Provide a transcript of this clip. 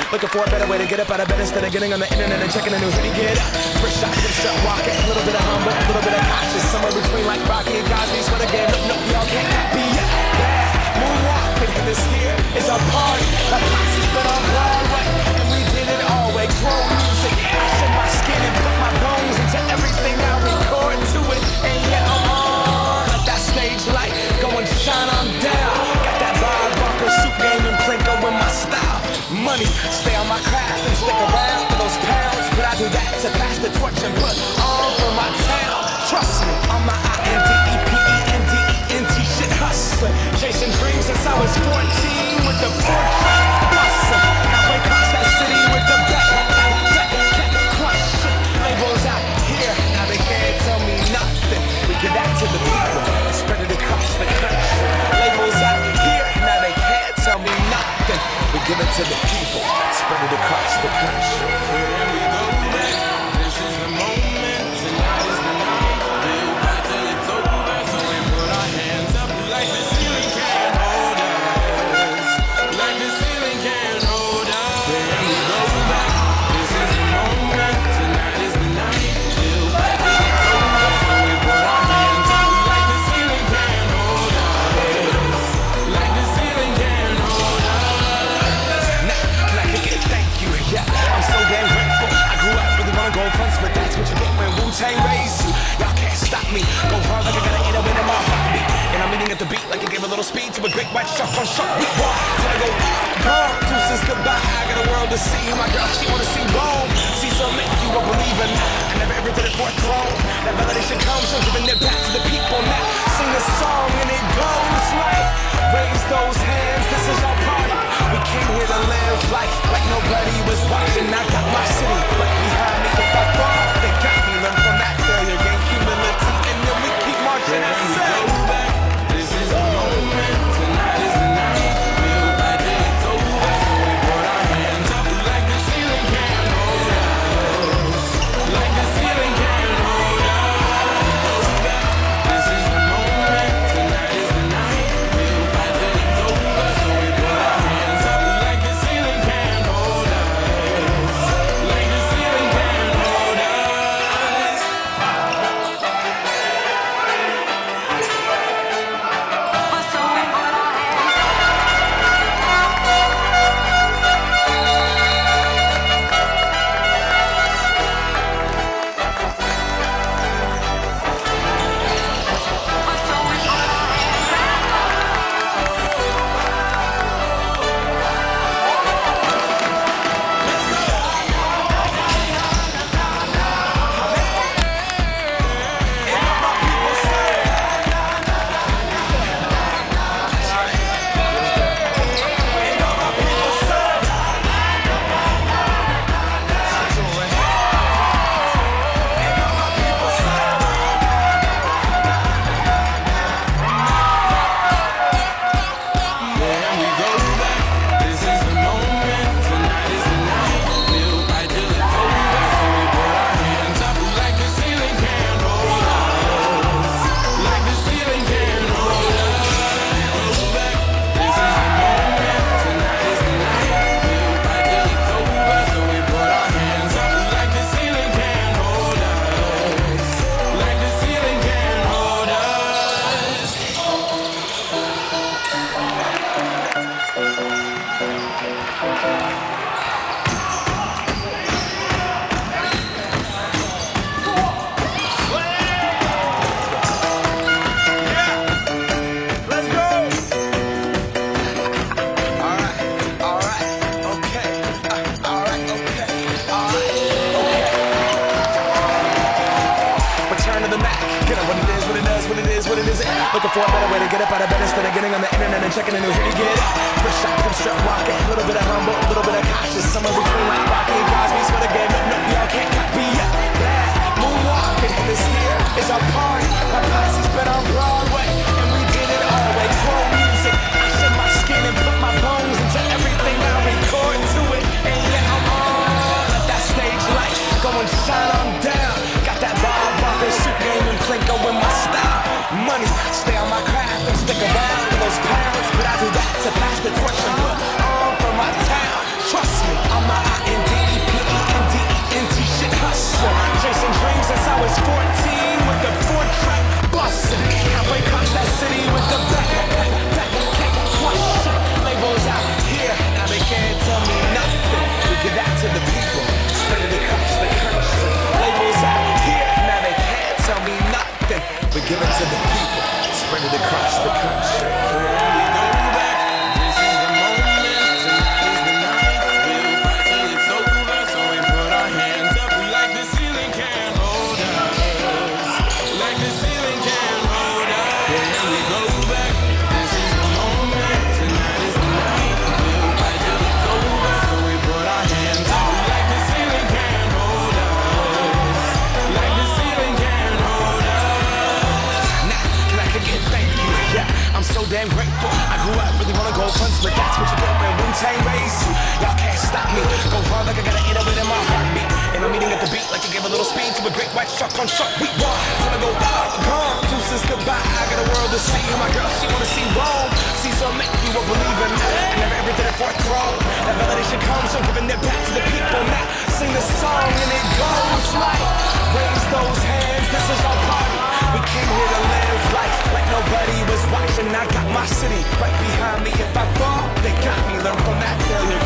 Looking for a better way to get up out of bed instead of getting on the internet and checking the news. Let me get up. First shot, then strut walking. A little bit of humble, a little bit of cautious. Somewhere between like Rocky and Cosby. Swear the game, no, y'all can't copy yet. Bad moonwalking. And this here is our party. My posse's been on Broadway, and we did it all way. Grown music. I shed my skin and put my bones into everything I record to it. And yeah, I'm on. Let that stage light go and shine on down. Got that Bob Barker suit game and Plinko in my style. Money, stay on my craft and stick around for those pounds. But I do that to pass the torch and put on for my town. Trust me, on my INDEPENDENT shit hustling. Chasing dreams since I was 14 with the Porsche bustin'. Halfway across that city with the back crushing. Labels out here, now they can't tell me nothing. We give that to the people and spread it across the country. Labels out here, now they can't tell me nothing. We give it to the people, spread it across the country. Here we go back. This is the moment. Tonight is the night. We'll fight till it's over. So we put our hands up like the ceiling can't hold us. Like the ceiling can't hold us. Here we go back. This is the moment. Tonight is the night. We'll fight till it's over. So we put our hands up like the ceiling can't hold us. Like the ceiling can't hold us. Yeah, I'm so damn grateful. I grew up really wanna go fronts, but that's what you get when Wu-Tang raised you. Y'all can't stop me. Go hard like I gotta eat a win in my heartbeat. And I'm eating at the beat like it gave a little speed to a great white shark on shark. We walk till I go, gone. Deuces goodbye. I got a world to see. My girl, she wanna see Rome. See some make you won't believe in. I never ever did it for a throne. That validation comes from giving it back to the people. Now sing the song and it goes like, raise those hands. This is our party. We came here to live life like nobody was watching. I got my city right behind me. If I fall, they got me. Learn from that failure, gain humility, and then we keep marching. Here we go back. This is the moment. Tonight is the night. We'll fight till it's over. So we put our hands up like the ceiling can't hold us. Like the ceiling can't hold us. This is the moment. Tonight is the night. We'll fight till it's over. So we put our hands up like the ceiling can't hold us. Like the ceiling can't hold us. Looking for a better way to get up out of bed instead of getting on the internet and checking the news. Let me get up. First shot, then strut walking. A little bit of humble, a little bit of cautious. Somewhere between like Rocky and Cosby. Swear the game, no, y'all can't copy yet. Bad moonwalking. And this here is our party. My posse's been on Broadway, and we did it all way. Grown music. I shed my skin and put my bones into everything I record to it. And yeah, I'm on. Let that stage light go and shine on down. Got that Bob Barker suit game and Plinko in my style. Money, stay on my craft and stick around for those pounds. But I do that to pass the torch and put on for my town. Trust me, I'm like I gotta eat it within my heartbeat. And I'm eating at the beat like I gave a little speed to a great white shark on shark week. Time to go gone, deuces goodbye. I got a world to see. My girl, she wanna see Rome. See, so make you a believer now. I never ever did it for a throne. That validation comes from giving it back to the people now. Sing the song and it goes like, raise those hands, this is our party. We came here to live life like nobody was watching. I got my city right behind me. If I fall, they got me. Learn from that failure.